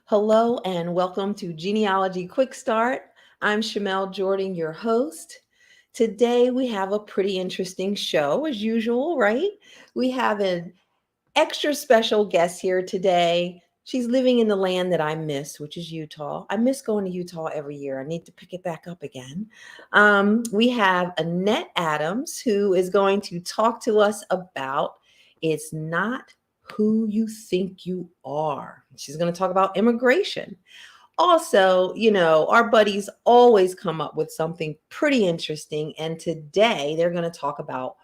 Hello and welcome to Genealogy Quick Start. I'm Shamele, Jordon, your host. Today we have a pretty interesting show as usual, right? We have an extra special guest here today. She's living in the land that I miss, which is Utah. I miss going to Utah every year. I need to pick it back up again. We have Annette Adams, who is going to talk to us about It's Not Who You Think You Are. She's going to talk about immigration. Also, our buddies always come up with something pretty interesting. And today they're going to talk about,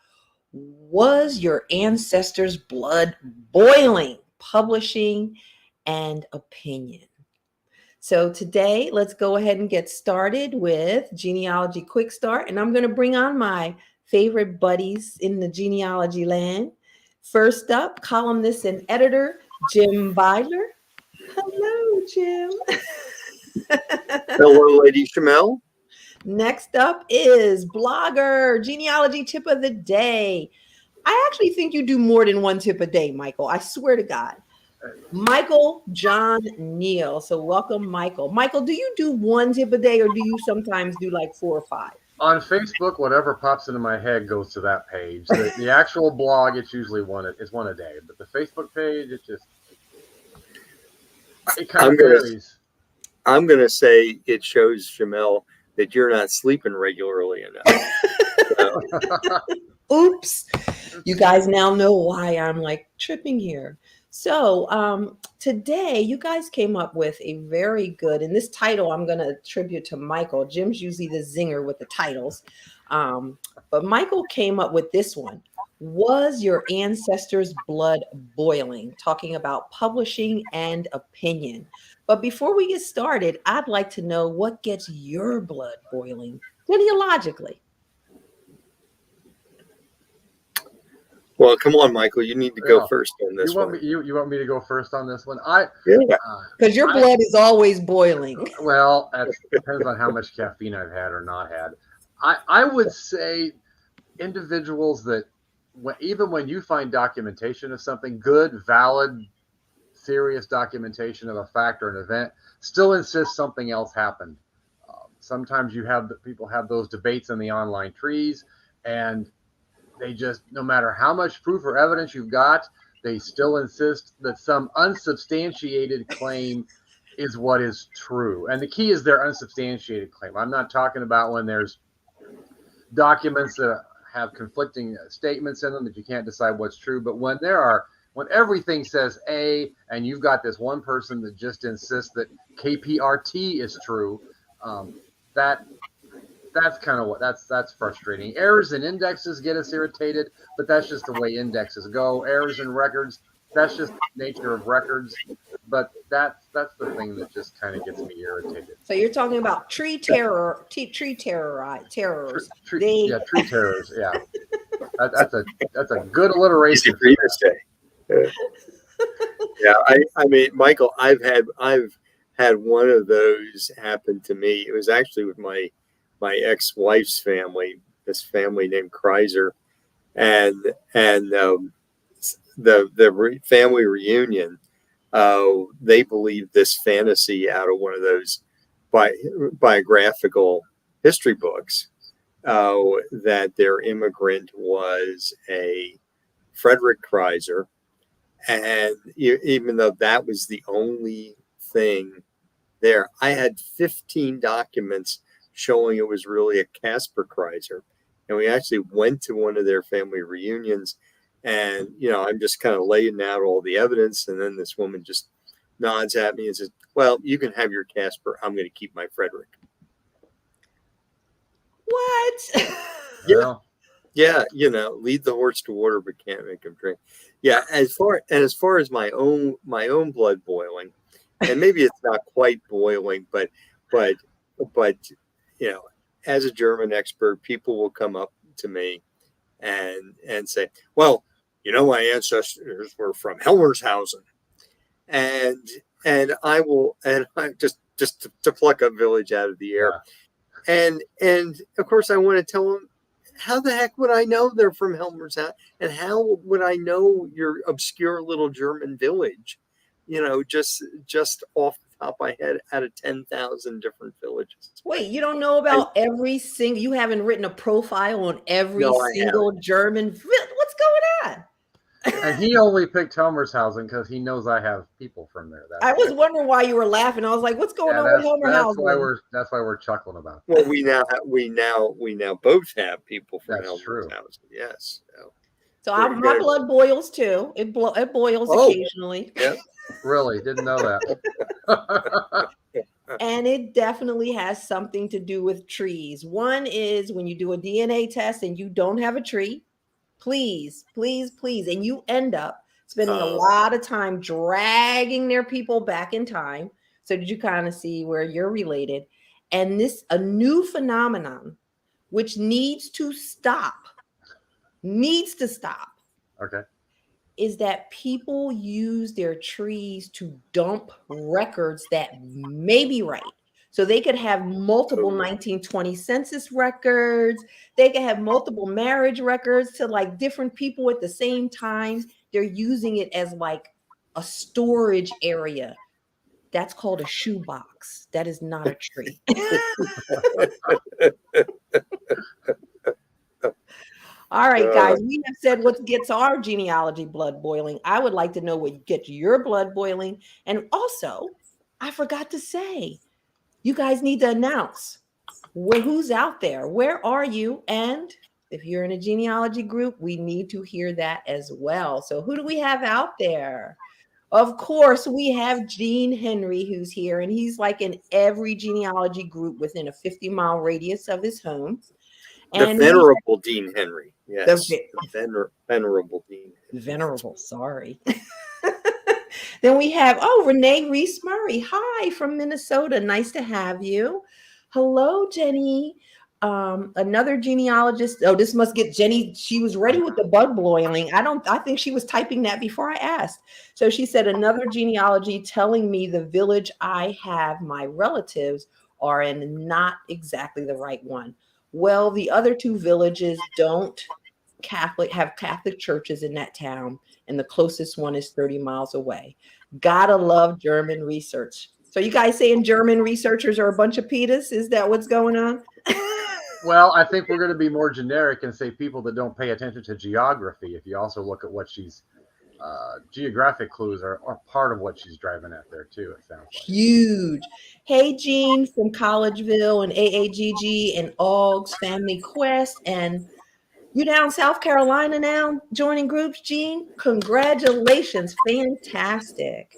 was your ancestors' blood boiling? Publishing and opinion. So today, let's go ahead and get started with Genealogy Quick Start. And I'm going to bring on my favorite buddies in the genealogy land. First up, columnist and editor, Jim Beidler. Hello, Jim. Hello, Lady Shamele. Next up is blogger, genealogy tip of the day. I actually think you do more than one tip a day, Michael. I swear to God. Michael John Neill. So welcome, Michael. Michael, do you do one tip a day or do you sometimes do like 4 or 5? On Facebook, whatever pops into my head goes to that page. The actual blog, it's usually one a day. But the Facebook page, it kind of varies. I'm going to say it shows, Shamele, that you're not sleeping regularly enough. Oops. You guys now know why I'm like tripping here. So today you guys came up with a very good, and this title I'm going to attribute to Michael. Jim's usually the zinger with the titles. But Michael came up with this one. Was your ancestors' blood boiling? Talking about publishing and opinion. But before we get started, I'd like to know what gets your blood boiling genealogically. Well, come on, Michael. You need to go first on this one. You want me to go first on this one? Because your blood is always boiling. Well, that depends on how much caffeine I've had or not had. I would say individuals that, even when you find documentation of something good, valid, serious documentation of a fact or an event, still insist something else happened. Sometimes people have those debates in the online trees, and they just, no matter how much proof or evidence you've got, they still insist that some unsubstantiated claim is what is true. And the key is their unsubstantiated claim. I'm not talking about when there's documents that have conflicting statements in them that you can't decide what's true, but when everything says A and you've got this one person that just insists that KPRT is true, that's kind of that's frustrating. Errors in indexes get us irritated, but that's just the way indexes go. Errors in records, that's just the nature of records. But that's the thing that just kind of gets me irritated. So you're talking about tree terrors. Tree terrors. Yeah, that's a good alliteration. Easy for you to say. Yeah, I mean, Michael, I've had one of those happen to me. It was actually with my ex-wife's family, this family named Kreiser, and the family reunion. They believed this fantasy out of one of those biographical history books that their immigrant was a Frederick Kreiser, and even though that was the only thing there, I had 15 documents showing it was really a Casper Kreiser. And we actually went to one of their family reunions, and, I'm just kind of laying out all the evidence. And then this woman just nods at me and says, well, you can have your Casper. I'm going to keep my Frederick. What? Yeah. Lead the horse to water, but can't make him drink. Yeah. As far as my own blood boiling, and maybe it's not quite boiling, but as a German expert, people will come up to me and say, well, my ancestors were from Helmershausen. And I just to pluck a village out of the air. Yeah. And of course I want to tell them, how the heck would I know they're from Helmershausen? And how would I know your obscure little German village? Just off the top of my head out of 10,000 different villages. Wait, you don't know about every single, you haven't written a profile on every No, I single German what's going on? And he only picked Helmershausen because he knows I have people from there. I was wondering why you were laughing. I was like, what's going on with Helmerhausen? That's why we're chuckling about that. Well, we now both have people from Helmershausen. Yes. So my blood boils too. It boils occasionally. Yeah. Really? Didn't know that. And it definitely has something to do with trees. One is when you do a DNA test and you don't have a tree, please, and you end up spending a lot of time dragging their people back in time. So did you kind of see where you're related? And a new phenomenon, which needs to stop, Okay. is that people use their trees to dump records that may be right. So they could have multiple 1920 census records. They could have multiple marriage records to like different people at the same time. They're using it as like a storage area. That's called a shoebox. That is not a tree. All right, guys, we have said what gets our genealogy blood boiling. I would like to know what gets your blood boiling. And also, I forgot to say, you guys need to announce who's out there. Where are you? And if you're in a genealogy group, we need to hear that as well. So who do we have out there? Of course, we have Gene Henry, who's here, and he's like in every genealogy group within a 50-mile radius of his home. And the Venerable Dean Henry. Yes. Venerable Dean. Venerable, sorry. Then we have, Renee Reese Murray. Hi, from Minnesota. Nice to have you. Hello, Jenny. Another genealogist. Oh, this must get Jenny. She was ready with the blood boiling. I think she was typing that before I asked. So she said, another genealogy telling me the village I have my relatives are in not exactly the right one. Well, the other two villages don't have Catholic churches in that town, and the closest one is 30 miles away. Gotta love German research. So you guys saying German researchers are a bunch of Peters? Is that what's going on? Well, I think we're going to be more generic and say people that don't pay attention to geography. If you also look at what she's geographic clues are part of what she's driving at there too, it sounds like. Huge. Hey, Jean from Collegeville and AAGG and Aug's Family Quest. And you down South Carolina now joining groups, Jean? Congratulations. Fantastic.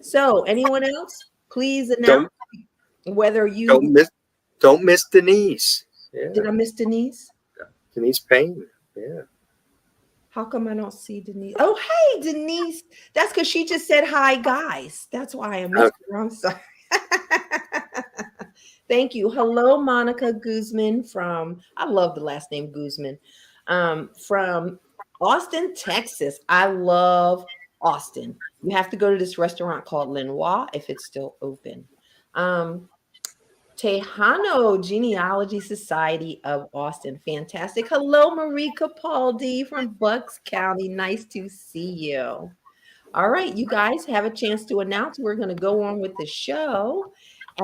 So anyone else, please announce whether you don't miss Denise. Yeah. Did I miss Denise? Yeah. Denise Payne. Yeah. How come I don't see Denise? Oh, hey, Denise. That's because she just said hi, guys. That's why I missed her. I'm sorry. Thank you. Hello, Monica Guzman I love the last name Guzman, from Austin, Texas. I love Austin. You have to go to this restaurant called Lenoir if it's still open. Tejano Genealogy Society of Austin. Fantastic. Hello, Marie Capaldi from Bucks County. Nice to see you. All right, you guys have a chance to announce. We're going to go on with the show.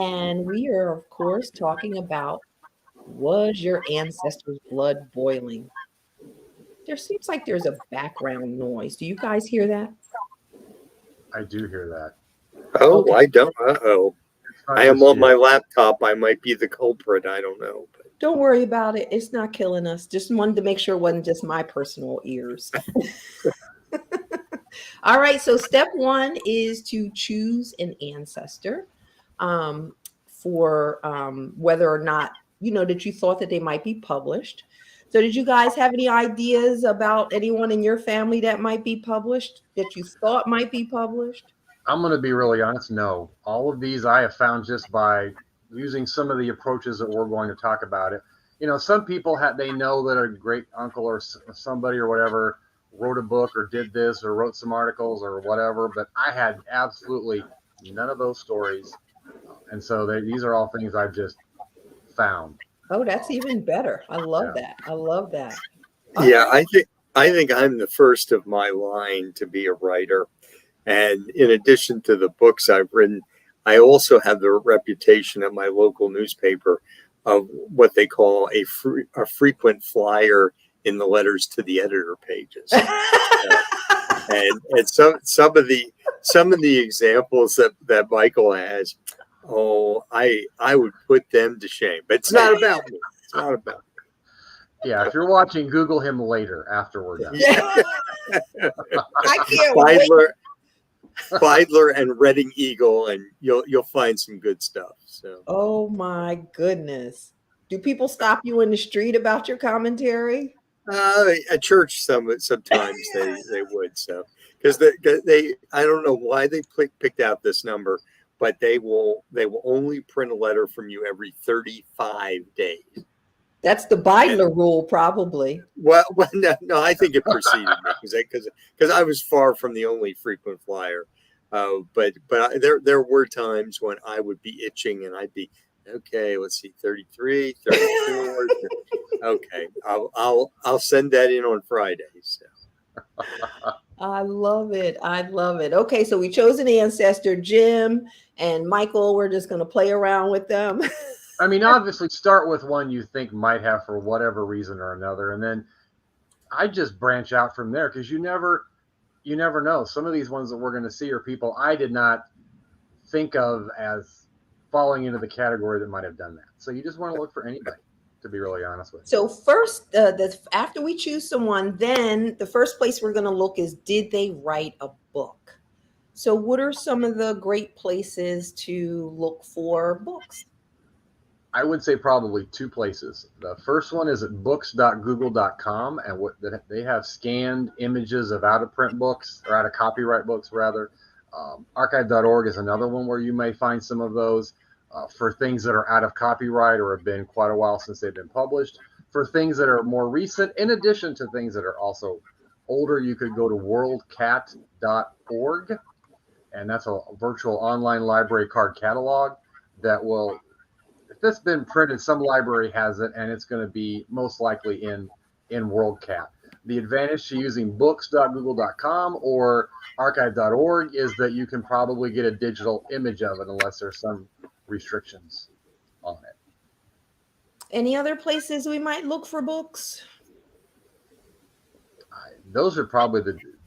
And we are, of course, talking about, was your ancestors' blood boiling? There seems like there's a background noise. Do you guys hear that? I do hear that. Oh, okay. I don't. I am on my laptop. I might be the culprit. I don't know. But. Don't worry about it. It's not killing us. Just wanted to make sure it wasn't just my personal ears. All right. So step one is to choose an ancestor for whether or not, that you thought that they might be published. So did you guys have any ideas about anyone in your family that might be published, that you thought might be published? I'm going to be really honest. No, all of these I have found just by using some of the approaches that we're going to talk about it. Some people they know that a great uncle or somebody or whatever wrote a book or did this or wrote some articles or whatever, but I had absolutely none of those stories. And so these are all things I've just found. Oh, that's even better. I love that. I love that. Yeah, I think I'm the first of my line to be a writer. And in addition to the books I've written, I also have the reputation at my local newspaper of what they call a frequent flyer in the letters to the editor pages. And some of the examples that Michael has, I would put them to shame. But it's not about me. It's not about me. Yeah, if you're watching, Google him later after we're done. Yeah. I can't wait. Beidler and Reading Eagle, and you'll find some good stuff. So. Oh my goodness. Do people stop you in the street about your commentary? At church, sometimes they would, so because they I don't know why they picked out this number, but they will only print a letter from you every 35 days. That's the Beidler rule, probably. Well, no, I think it preceded me because I was far from the only frequent flyer. But there were times when I would be itching and I'd be, okay, let's see, 33, 34. Okay, I'll send that in on Friday. So. I love it. I love it. Okay, so we chose an ancestor, Jim and Michael. We're just going to play around with them. I mean, obviously, start with one you think might have for whatever reason or another, and then I just branch out from there because you never know. Some of these ones that we're going to see are people I did not think of as falling into the category that might have done that. So you just want to look for anybody, to be really honest with you. So first, after we choose someone, then the first place we're going to look is, did they write a book? So what are some of the great places to look for books? I would say probably two places. The first one is at books.google.com, and they have scanned images of out-of-print books, or out-of-copyright books, rather. Archive.org is another one where you may find some of those for things that are out of copyright or have been quite a while since they've been published. For things that are more recent, in addition to things that are also older, you could go to worldcat.org, and that's a virtual online library card catalog that will, if it's been printed, some library has it, and it's going to be most likely in WorldCat. The advantage to using books.google.com or archive.org is that you can probably get a digital image of it unless there's some restrictions on it. Any other places we might look for books? Those are probably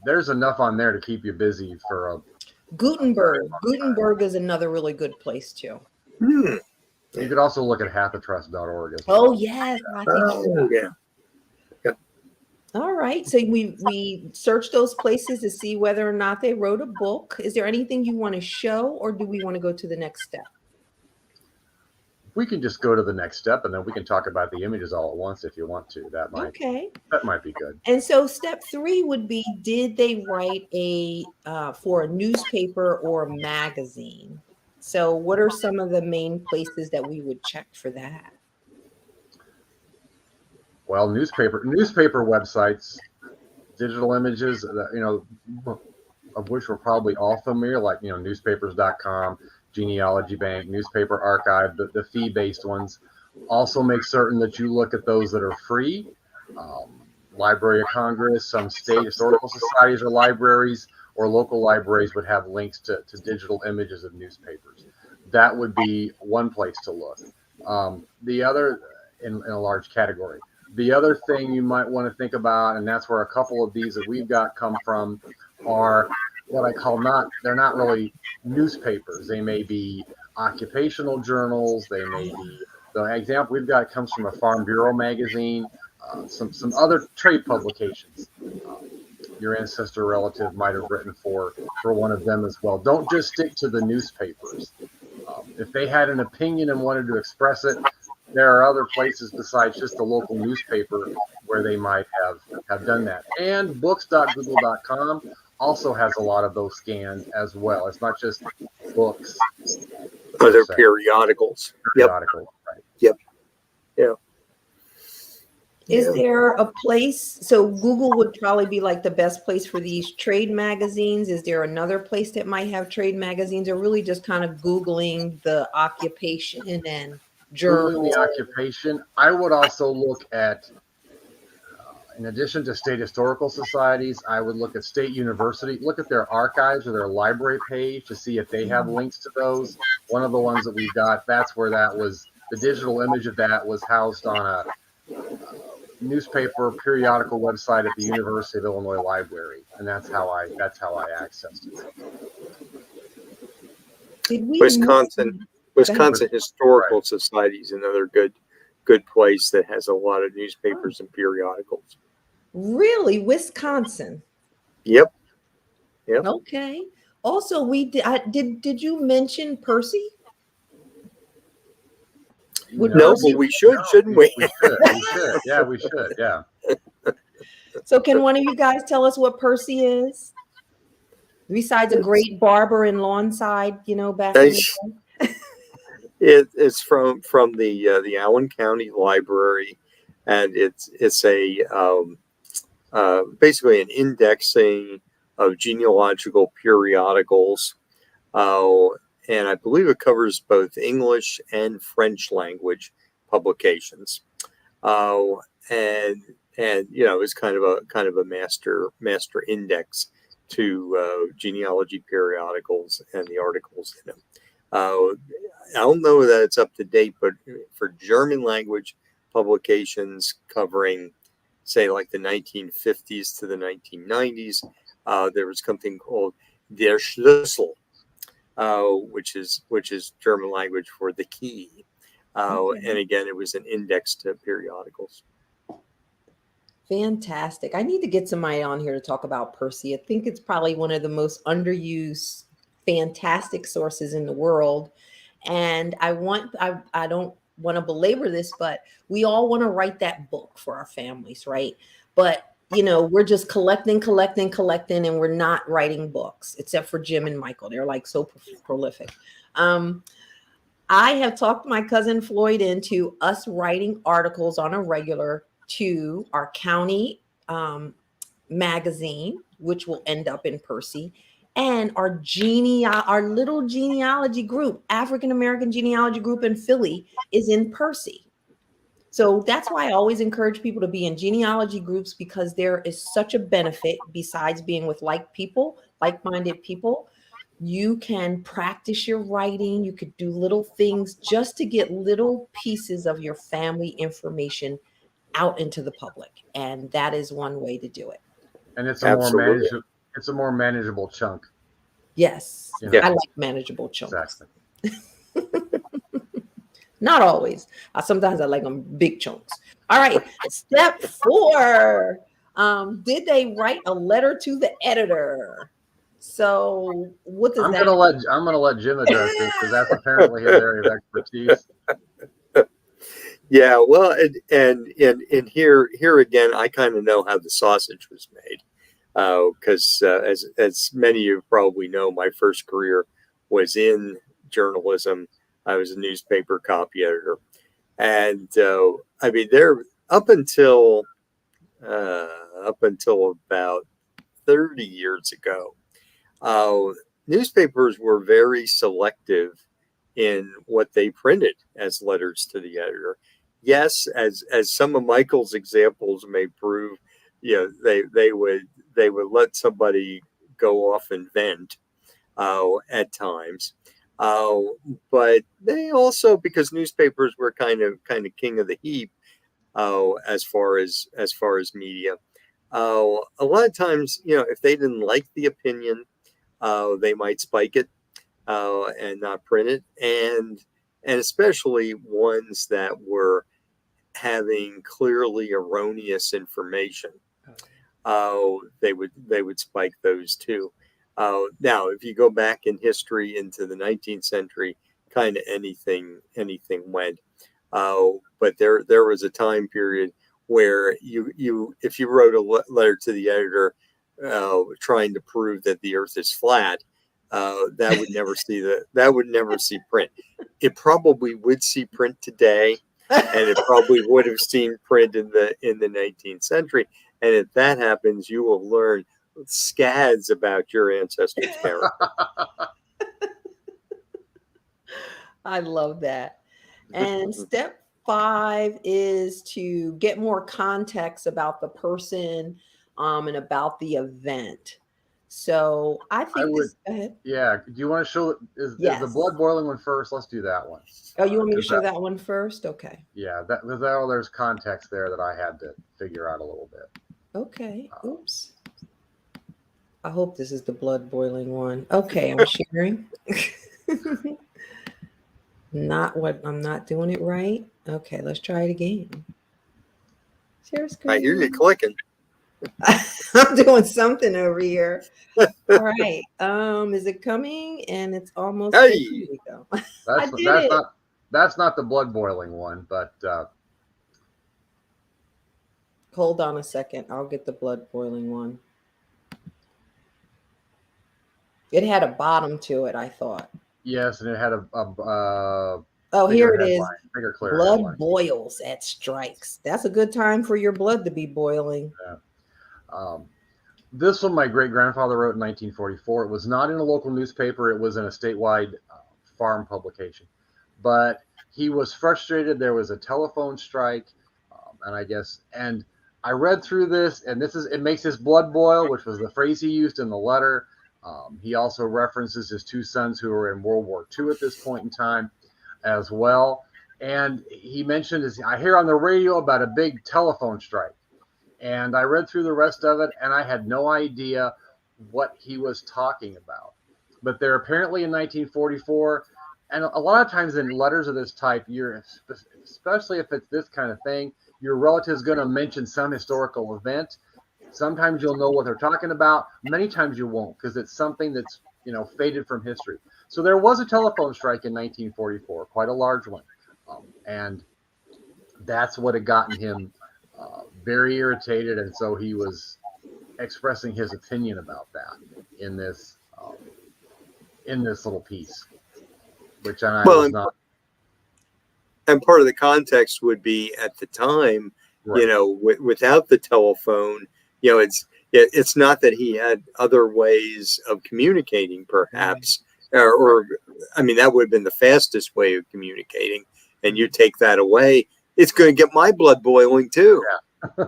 there's enough on there to keep you busy for a Gutenberg. Gutenberg is another really good place too. You could also look at hathatrust.org as well. Oh yes. Yeah. All right. So we search those places to see whether or not they wrote a book. Is there anything you want to show, or do we want to go to the next step? We can just go to the next step, and then we can talk about the images all at once if you want to. That might be good. And so step 3 would be, did they write for a newspaper or a magazine? So what are some of the main places that we would check for that? Well, newspaper websites, digital images, of which we're probably all familiar, like, newspapers.com, Genealogy Bank, Newspaper Archive, the fee-based ones. Also make certain that you look at those that are free. Library of Congress, some state historical societies or libraries or local libraries would have links to digital images of newspapers. That would be one place to look. The other, in a large category. The other thing you might want to think about, and that's where a couple of these that we've got come from, are what I call they're not really newspapers. They may be occupational journals. They may be, the example we've got comes from a Farm Bureau magazine, some other trade publications. Your ancestor relative might have written for one of them as well. Don't just stick to the newspapers. If they had an opinion and wanted to express it, there are other places besides just the local newspaper where they might have done that. And books.google.com also has a lot of those scanned as well. It's not just books. But they're periodicals. Periodicals, right. Yep. Yeah. Is there a place, so Google would probably be like the best place for these trade magazines. Is there another place that might have trade magazines, or really just kind of Googling the occupation and journal? Googling the occupation. I would also look at, In addition to state historical societies, I would look at state university, look at their archives or their library page to see if they have links to those. One of the ones that we've got, that's where that was, the digital image of that was housed on a newspaper periodical website at the University of Illinois Library, and that's how I accessed it. Did we Wisconsin Historical Right. Society is another good place that has a lot of newspapers and periodicals. really Wisconsin? Yep. Okay. Also, we did you mention Percy? Would No, Percy- but we should, shouldn't we? We should. Yeah, we should. Yeah. So can one of you guys tell us what Percy is? Besides a great barber in Lawnside, back in the day? It's from the Allen County Library, and it's basically an indexing of genealogical periodicals, and I believe it covers both English and French language publications, and it's kind of a master index to genealogy periodicals and the articles in them. I don't know that it's up to date, but for German language publications covering, say, like the 1950s to the 1990s, there was something called Der Schlüssel, which is German language for the key. And again, it was an index to periodicals. Fantastic. I need to get somebody on here to talk about Percy. I think it's probably one of the most underused, fantastic sources in the world. And I don't want to belabor this, but we all want to write that book for our families, right? But we're just collecting, and we're not writing books, except for Jim and Michael. They're like so prolific. I have talked my cousin Floyd into us writing articles on a regular to our county magazine, which will end up in Percy, and our little genealogy group, African American genealogy group in Philly, is in Percy. So that's why I always encourage people to be in genealogy groups, because there is such a benefit besides being with like-minded people. You can practice your writing. You could do little things just to get little pieces of your family information out into the public, and that is one way to do it. And it's a more manageable chunk. Yes, Yeah. I like manageable chunks. Exactly. Not always. Sometimes I like them big chunks. All right, step 4. Did they write a letter to the editor? So what does I'm that? gonna let Jim address this, because that's apparently his area of expertise. Yeah, well, and here again, I kind of know how the sausage was made, because as many of you probably know, my first career was in journalism. I was a newspaper copy editor, and I mean, there up until about 30 years ago, newspapers were very selective in what they printed as letters to the editor. Yes, as some of Michael's examples may prove, they would let somebody go off and vent at times, but they also, because newspapers were kind of king of the heap as far as media. A lot of times, if they didn't like the opinion, they might spike it and not print it, and especially ones that were having clearly erroneous information. They would spike those too. Now, if you go back in history into the 19th century, kind of anything went. But there was a time period where if you wrote a letter to the editor trying to prove that the Earth is flat, that would never see print. It probably would see print today, and it probably would have seen print in the 19th century. And if that happens, you will learn scads about your ancestors' character. I love that. And step 5 is to get more context about the person and about the event. So I I think would, this. Go ahead. yeah. Do you want to show, is the Yes. blood boiling one first? Let's do that one. Oh, you want me to 'Cause show that one first? Okay. yeah, there's context there that I had to figure out a little bit. Okay. Oops. I hope this is the blood boiling one. Okay, I'm sharing. I'm not doing it right. Okay, let's try it again. Share I hear you screen. clicking. I'm doing something over here. All right. Is it coming? And it's almost there. Here Hey, we go. I That's did it. that's not the blood boiling one, but Hold on a second. I'll get the blood boiling one. It had a bottom to it, I thought. yes, and it had a Oh, bigger here it is. headline, bigger, clear Blood headline. boils at strikes. That's a good time for your blood to be boiling. Yeah. This one my great grandfather wrote in 1944. It was not in a local newspaper. It was in a statewide farm publication. But he was frustrated. There was a telephone strike, and I read through this, and it makes his blood boil, which was the phrase he used in the letter. He also references his 2 sons who were in World War II at this point in time as well. And he mentioned, I hear on the radio about a big telephone strike. And I read through the rest of it, and I had no idea what he was talking about. But they're apparently in 1944, and a lot of times in letters of this type, especially if it's this kind of thing, your relative's going to mention some historical event. Sometimes you'll know what they're talking about. Many times you won't, because it's something that's faded from history. So there was a telephone strike in 1944, quite a large one, and that's what had gotten him very irritated, and so he was expressing his opinion about that in this little piece, which I was not. And part of the context would be at the time, Right. without the telephone, it's not that he had other ways of communicating, perhaps, or I mean, that would have been the fastest way of communicating, and you take that away, it's going to get my blood boiling too. Yeah.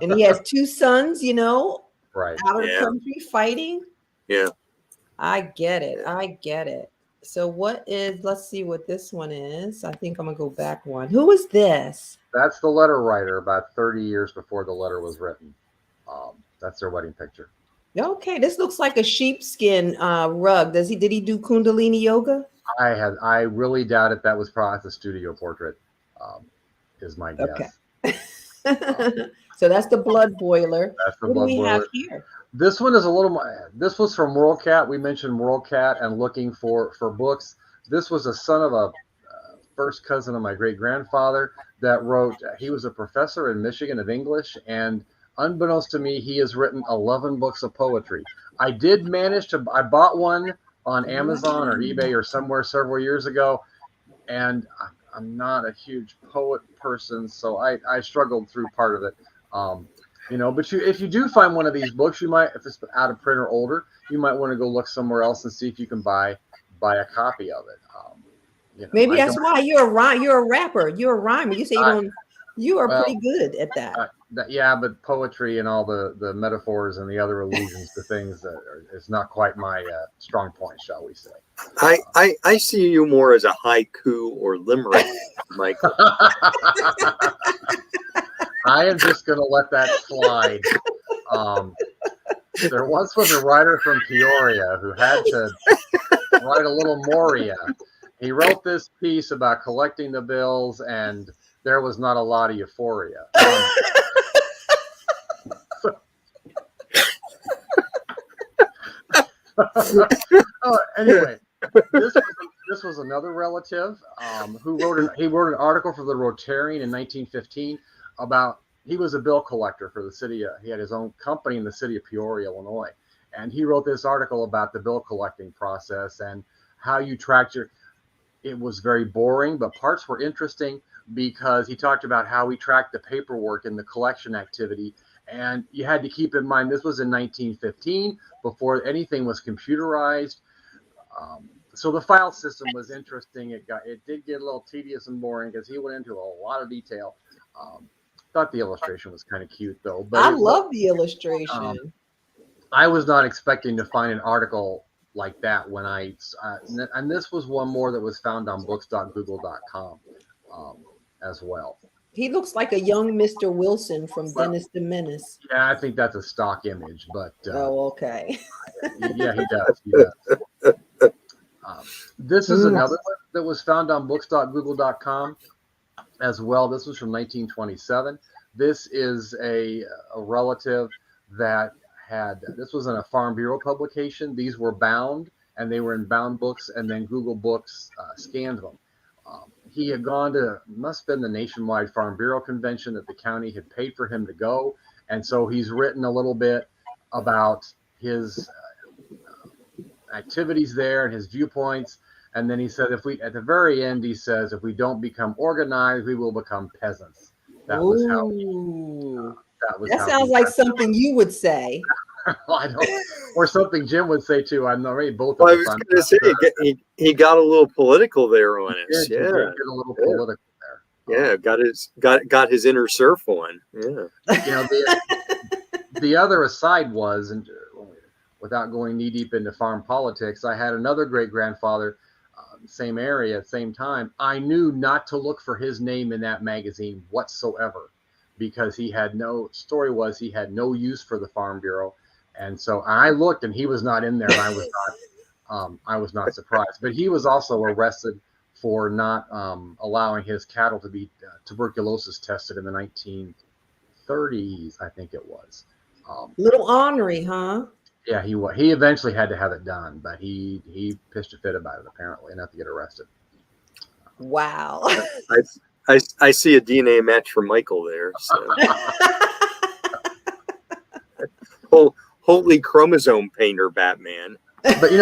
And he has 2 sons, Right. out of the country fighting. Yeah. I get it. I get it. So let's see what this one is. I think I'm going to go back one. Who is this? That's the letter writer about 30 years before the letter was written. That's their wedding picture. Okay, this looks like a sheepskin rug. Did he do Kundalini yoga? I really doubt it. That was probably the studio portrait, is my guess. Okay. So that's the blood boiler. That's the what blood do we boiler. have here? This one is a little more. This was from WorldCat. We mentioned WorldCat and looking for books. This was a son of a first cousin of my great grandfather that wrote. He was a professor in Michigan of English, and unbeknownst to me, he has written 11 books of poetry. I did manage to. I bought one on Amazon or eBay or somewhere several years ago, and I'm not a huge poet person, so I struggled through part of it. But if you do find one of these books, you might, if it's out of print or older, you might want to go look somewhere else and see if you can buy a copy of it. Maybe that's why you're a rapper. You're a rhymer. You say you are pretty good at that. Yeah, but poetry and all the metaphors and the other allusions to things is not quite my strong point, shall we say. I see you more as a haiku or limerick, Michael. I am just going to let that slide. There once was a writer from Peoria who had to write a little Moria. He wrote this piece about collecting the bills, and there was not a lot of euphoria. Anyway, this was another relative who wrote an article for the Rotarian in 1915 about. He was a bill collector for the city. He had his own company in the city of Peoria, Illinois, and he wrote this article about the bill collecting process and how you tracked your. It was very boring, but parts were interesting because he talked about how we tracked the paperwork and the collection activity. And you had to keep in mind, this was in 1915, before anything was computerized. So the file system was interesting. It did get a little tedious and boring because he went into a lot of detail. Thought the illustration was kind of cute though. But I love the illustration. I was not expecting to find an article like that when and this was one more that was found on books.google.com as well. He looks like a young Mr. Wilson from Dennis the Menace. Yeah, I think that's a stock image, but okay. Yeah, he does. He does. This is another one that was found on books.google.com as well. This was from 1927. This is a relative that this was in a Farm Bureau publication. These were bound, and they were in bound books, and then Google Books scanned them. He had gone to, must have been the Nationwide Farm Bureau Convention that the county had paid for him to go. And so he's written a little bit about his activities there and his viewpoints. And then he said, at the very end, he says, if we don't become organized, we will become peasants. That was how. That sounds like something you would say. I don't, or something Jim would say too. I'm already both. Well, I was going to say he got a little political there on us. He did get a little political Yeah, there. got his inner surf on. Yeah. The other aside was, and without going knee deep into farm politics, I had another great grandfather, same area, same time. I knew not to look for his name in that magazine whatsoever, because he had no use for the Farm Bureau. And so I looked, and he was not in there. And I was not surprised. But he was also arrested for not allowing his cattle to be tuberculosis tested in the 1930s, I think it was. Little ornery, huh? Yeah, he eventually had to have it done, but he pitched a fit about it apparently, enough to get arrested. Wow. I see a DNA match for Michael there. So. Holy chromosome painter, Batman. But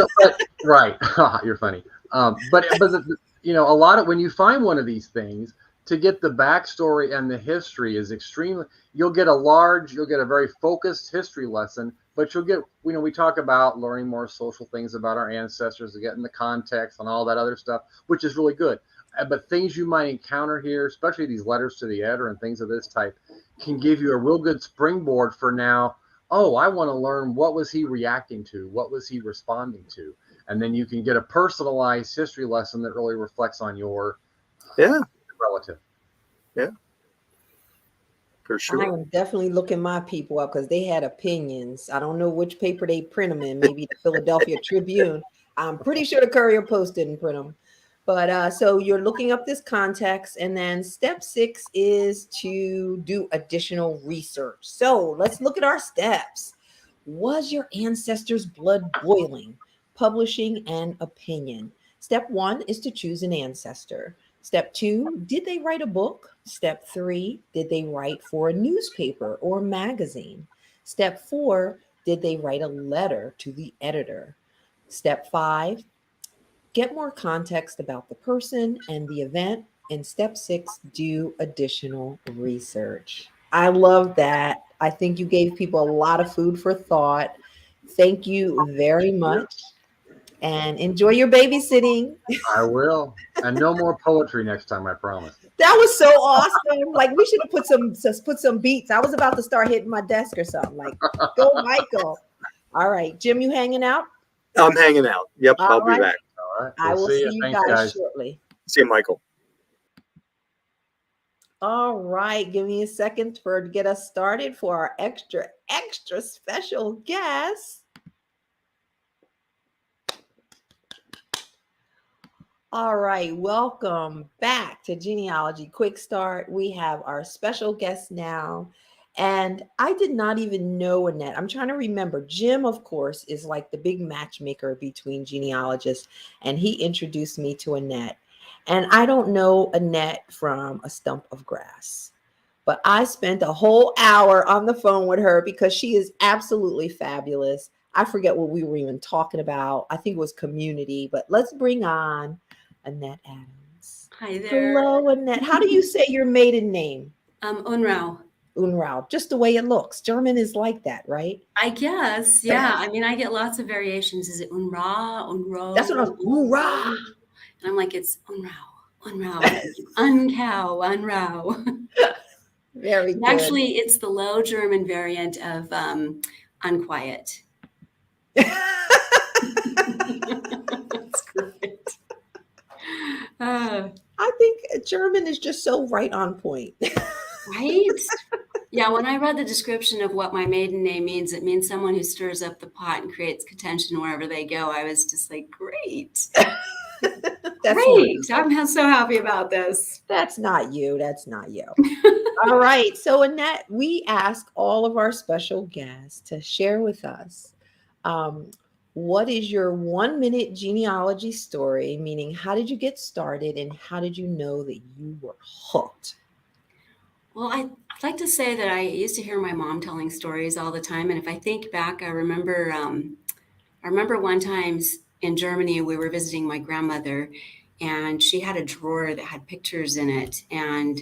right, you're funny. But a lot of, when you find one of these things, to get the backstory and the history is extremely. You'll get a very focused history lesson, but you'll get, we talk about learning more social things about our ancestors, to get in the context and all that other stuff, which is really good. But things you might encounter here, especially these letters to the editor and things of this type, can give you a real good springboard for now. Oh, I want to learn, what was he reacting to? What was he responding to? And then you can get a personalized history lesson that really reflects on your relative. Yeah, for sure. I am definitely looking my people up because they had opinions. I don't know which paper they print them in, maybe the Philadelphia Tribune. I'm pretty sure the Courier Post didn't print them. But so you're looking up this context, and then step 6 is to do additional research. So let's look at our steps. Was your ancestors' blood boiling? Publishing an opinion. Step 1 is to choose an ancestor. Step 2, did they write a book? Step 3, did they write for a newspaper or magazine? Step 4, did they write a letter to the editor? Step 5, get more context about the person and the event. And step 6, do additional research. I love that. I think you gave people a lot of food for thought. Thank you very much. And enjoy your babysitting. I will. And no more poetry next time, I promise. That was so awesome. Like, we should have put some beats. I was about to start hitting my desk or something. Like, go Michael. All right. Jim, you hanging out? I'm hanging out. Yep, I'll be back. All right. I will see you guys shortly. See you, Michael. All right. Give me a second to get us started for our extra special guest. All right. Welcome back to Genealogy Quick Start. We have our special guest now. And I did not even know Annette. I'm trying to remember. Jim, of course, is like the big matchmaker between genealogists. And he introduced me to Annette. And I don't know Annette from a stump of grass. But I spent a whole hour on the phone with her because she is absolutely fabulous. I forget what we were even talking about. I think it was community. But let's bring on Annette Adams. Hi there. Hello, Annette. How do you say your maiden name? Unrau. Unrau, just the way it looks. German is like that, right? I guess, yeah. I mean, I get lots of variations. Is it Unrau, Unrau? That's what I was, Unrau. And I'm like, it's Unrau, Unrau, Uncow, Unrau. Very good. Actually, it's the Low German variant of unquiet. That's great. I think German is just so right on point. Right? Yeah, when I read the description of what my maiden name means, it means someone who stirs up the pot and creates contention wherever they go. I was just like, great. Great. I'm so happy about this. That's not you. That's not you. All right. So, Annette, we ask all of our special guests to share with us what is your 1-minute genealogy story, meaning how did you get started and how did you know that you were hooked? Well, I'd like to say that I used to hear my mom telling stories all the time. And if I think back, I remember one time in Germany, we were visiting my grandmother and she had a drawer that had pictures in it. And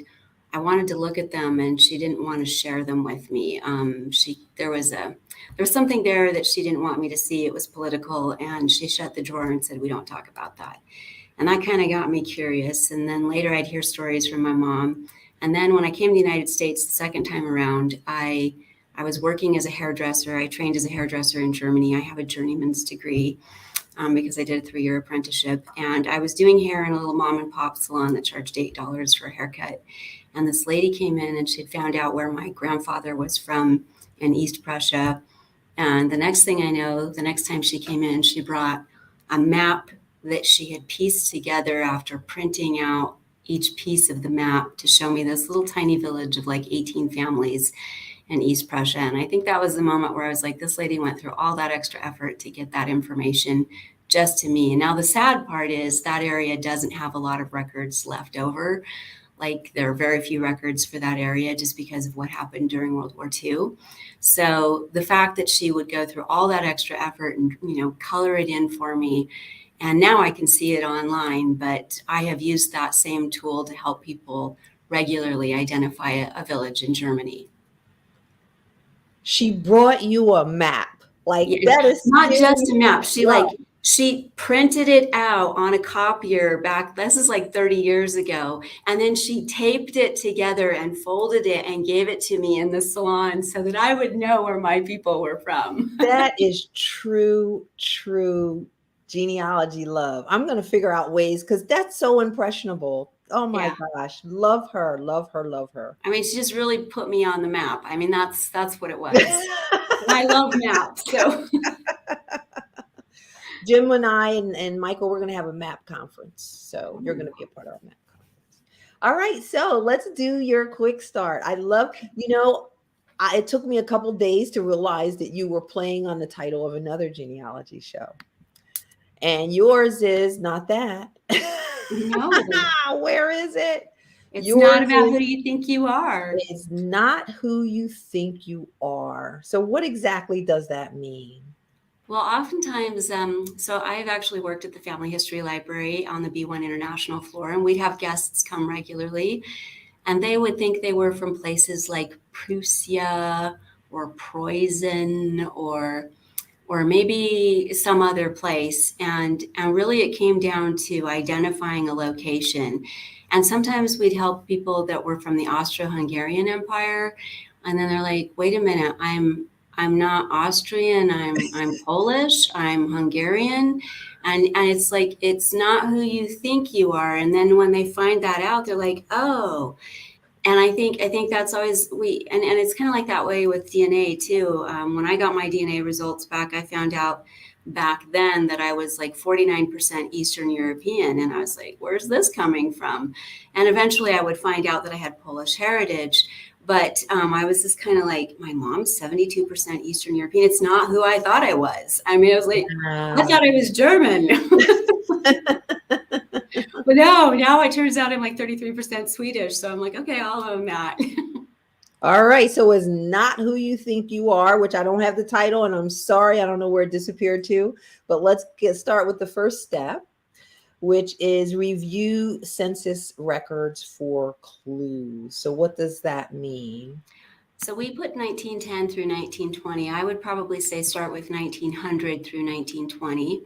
I wanted to look at them and she didn't want to share them with me. There was something there that she didn't want me to see. It was political, and she shut the drawer and said, "We don't talk about that." And that kind of got me curious. And then later I'd hear stories from my mom. And then when I came to the United States the second time around, I was working as a hairdresser. I trained as a hairdresser in Germany. I have a journeyman's degree because I did a 3-year apprenticeship. And I was doing hair in a little mom and pop salon that charged $8 for a haircut. And this lady came in and she'd found out where my grandfather was from in East Prussia. And the next thing I know, the next time she came in, she brought a map that she had pieced together after printing out each piece of the map to show me this little tiny village of like 18 families in East Prussia. And I think that was the moment where I was like, this lady went through all that extra effort to get that information just to me. And now the sad part is that area doesn't have a lot of records left over. Like there are very few records for that area just because of what happened during World War II. So the fact that she would go through all that extra effort and, color it in for me, and now I can see it online, but I have used that same tool to help people regularly identify a village in Germany. She brought you a map. Like that is not just a map. She printed it out on a copier this is like 30 years ago. And then she taped it together and folded it and gave it to me in the salon so that I would know where my people were from. That is true genealogy love. I'm going to figure out ways because that's so impressionable. Oh my gosh. Love her. I mean, she just really put me on the map. I mean, that's what it was. I love maps. So Jim and I and Michael, we're going to have a map conference. So you're going to be a part of our map conference. All right. So let's do your quick start. I love, it took me a couple days to realize that you were playing on the title of another genealogy show. And yours is not that. No. Where is it? It's not about who you think you are. It's not who you think you are. So what exactly does that mean? Well, oftentimes, so I've actually worked at the Family History Library on the B1 International floor, and we'd have guests come regularly, and they would think they were from places like Prussia or Preußen or maybe some other place. And really it came down to identifying a location. And sometimes we'd help people that were from the Austro-Hungarian Empire. And then they're like, wait a minute, I'm not Austrian, I'm Polish, I'm Hungarian. And it's like, it's not who you think you are. And then when they find that out, they're like, oh. And I think that's always and it's kind of like that way with DNA too. When I got my DNA results back, I found out back then that I was like 49% Eastern European. And I was like, where's this coming from? And eventually I would find out that I had Polish heritage. But I was just kind of like, my mom's 72% Eastern European. It's not who I thought I was. I mean, I was like, I thought I was German. But now it turns out I'm like 33% Swedish. So I'm like, okay, I'll own that. All right. So it's not who you think you are, which I don't have the title, and I'm sorry, I don't know where it disappeared to. But let's start with the first step, which is review census records for clues. So what does that mean? So we put 1910 through 1920. I would probably say start with 1900 through 1920.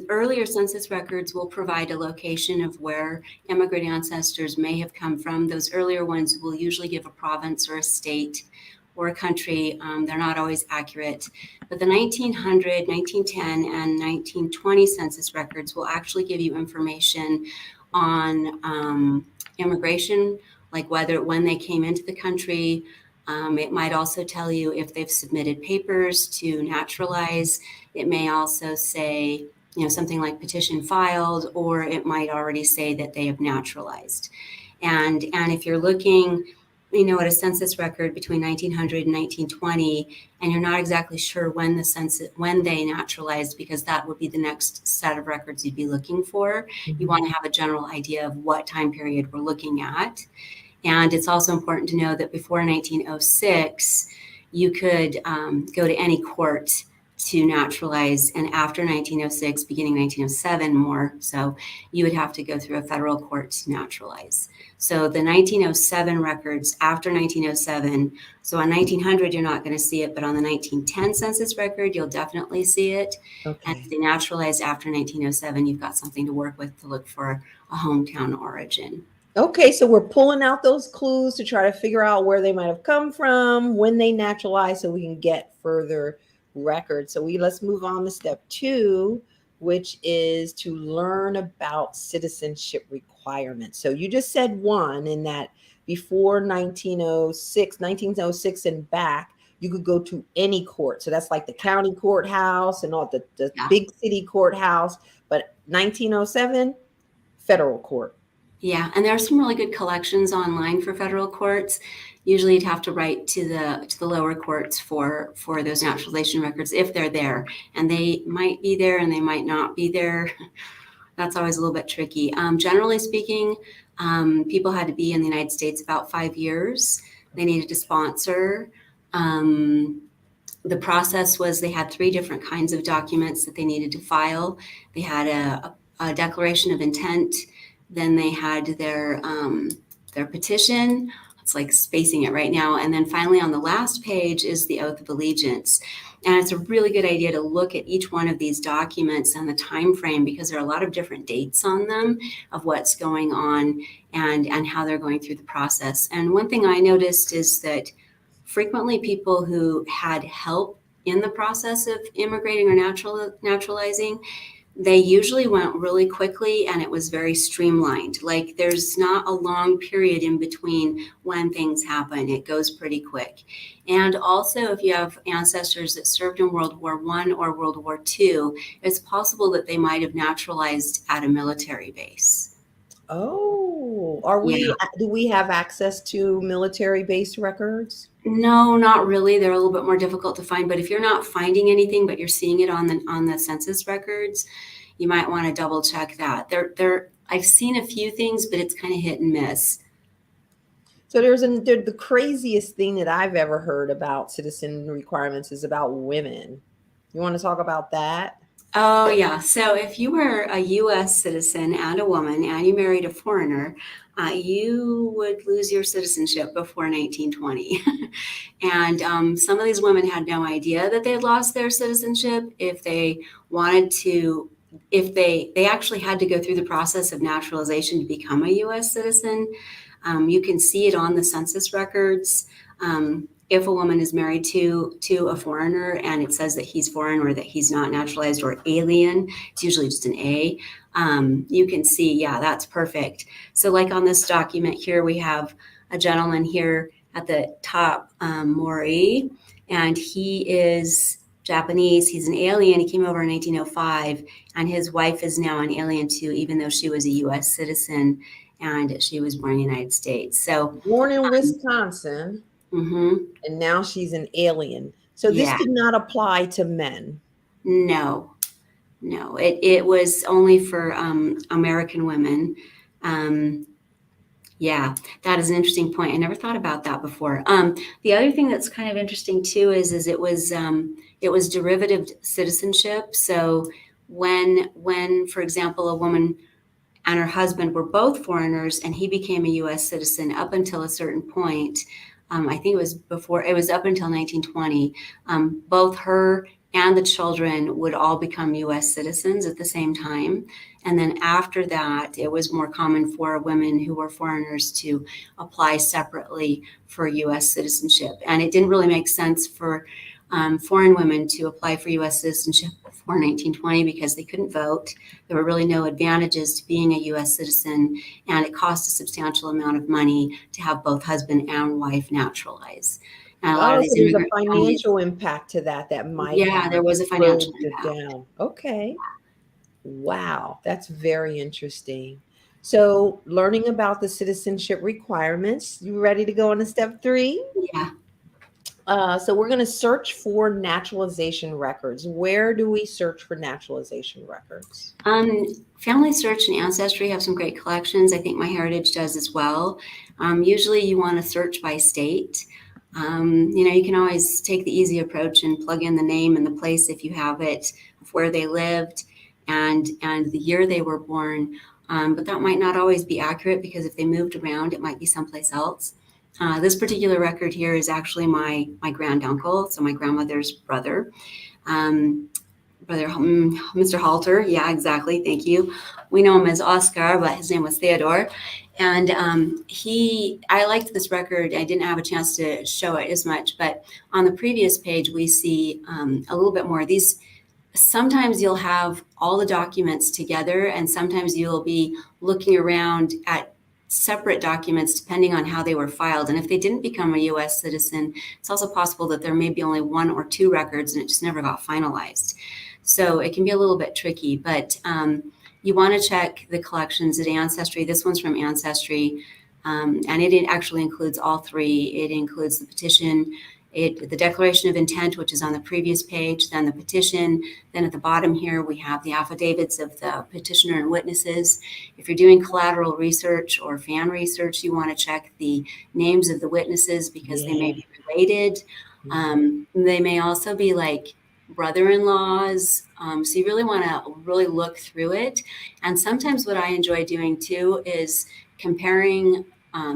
Earlier census records will provide a location of where immigrant ancestors may have come from. Those earlier ones will usually give a province or a state or a country. They're not always accurate. But the 1900, 1910, and 1920 census records will actually give you information on immigration, like when they came into the country. It might also tell you if they've submitted papers to naturalize. It may also say, something like petition filed, or it might already say that they have naturalized. And if you're looking, at a census record between 1900 and 1920, and you're not exactly sure when they naturalized, because that would be the next set of records you'd be looking for. You want to have a general idea of what time period we're looking at. And it's also important to know that before 1906, you could go to any court to naturalize. And after 1906, beginning 1907 more, so you would have to go through a federal court to naturalize. So the 1907 records after 1907, so on 1900, you're not going to see it, but on the 1910 census record, you'll definitely see it. Okay. And if they naturalized after 1907, you've got something to work with to look for a hometown origin. Okay, so we're pulling out those clues to try to figure out where they might have come from, when they naturalized, so we can get further records. So let's move on to step 2, which is to learn about citizenship requirements. So you just said one, in that before 1906 and back, you could go to any court. So that's like the county courthouse and all the big city courthouse. But 1907, federal court. Yeah, and there are some really good collections online for federal courts. Usually you'd have to write to the lower courts for those naturalization records if they're there. And they might be there and they might not be there. That's always a little bit tricky. Generally speaking, people had to be in the United States about 5 years. They needed a sponsor. The process was they had 3 different kinds of documents that they needed to file. They had a declaration of intent. Then they had their petition. It's like spacing it right now. And then finally on the last page is the oath of allegiance. And it's a really good idea to look at each one of these documents and the time frame, because there are a lot of different dates on them of what's going on and how they're going through the process. And one thing I noticed is that frequently people who had help in the process of immigrating or naturalizing, they usually went really quickly and it was very streamlined. Like there's not a long period in between when things happen. It goes pretty quick. And also if you have ancestors that served in World War I or World War II, it's possible that they might have naturalized at a military base. Oh, do we have access to military-based records? No, not really. They're a little bit more difficult to find, but if you're not finding anything, but you're seeing it on the census records, you might want to double check that. I've seen a few things, but it's kind of hit and miss. So the craziest thing that I've ever heard about citizen requirements is about women. You want to talk about that? Oh, yeah. So if you were a U.S. citizen and a woman and you married a foreigner, you would lose your citizenship before 1920. And some of these women had no idea that they had lost their citizenship. If they wanted to, they actually had to go through the process of naturalization to become a U.S. citizen. You can see it on the census records. If a woman is married to a foreigner and it says that he's foreign or that he's not naturalized or alien, it's usually just an A, you can see, yeah, that's perfect. So like on this document here, we have a gentleman here at the top, Mori, and he is Japanese. He's an alien. He came over in 1905, and his wife is now an alien too, even though she was a U.S. citizen and she was born in the United States. So born in Wisconsin. Mm-hmm. And now she's an alien. So this did not apply to men. No, it was only for American women. Yeah, that is an interesting point. I never thought about that before. The other thing that's kind of interesting too is it was derivative citizenship. So when, for example, a woman and her husband were both foreigners and he became a U.S. citizen, up until a certain point, I think it was up until 1920, both her and the children would all become U.S. citizens at the same time. And then after that, it was more common for women who were foreigners to apply separately for U.S. citizenship. And it didn't really make sense for foreign women to apply for U.S. citizenship before 1920 because they couldn't vote. There were really no advantages to being a U.S. citizen, and it cost a substantial amount of money to have both husband and wife naturalized. And a lot of these So there's a immigrant families, financial impact to that might yeah, have there was a slowed financial it impact. down. Okay. Wow, that's very interesting. So learning about the citizenship requirements, you ready to go on to step 3? Yeah. So we're going to search for naturalization records. Where do we search for naturalization records? Family Search and Ancestry have some great collections. I think MyHeritage does as well. Usually you want to search by state. You can always take the easy approach and plug in the name and the place if you have it, of where they lived and the year they were born. But that might not always be accurate because if they moved around, it might be someplace else. This particular record here is actually my granduncle, so my grandmother's brother. Mr. Halter. Yeah, exactly. Thank you. We know him as Oscar, but his name was Theodore. And I liked this record. I didn't have a chance to show it as much, but on the previous page, we see a little bit more of these. Sometimes you'll have all the documents together, and sometimes you'll be looking around at separate documents depending on how they were filed. And if they didn't become a U.S. citizen, it's also possible that there may be only 1 or 2 records and it just never got finalized. So it can be a little bit tricky, but you want to check the collections at Ancestry. This one's from Ancestry, and it actually includes all 3. It includes the petition, the declaration of intent, which is on the previous page, then the petition. Then at the bottom here, we have the affidavits of the petitioner and witnesses. If you're doing collateral research or fan research, you want to check the names of the witnesses because they may be related. They may also be like brother-in-laws. So you really want to really look through it. And sometimes what I enjoy doing too is comparing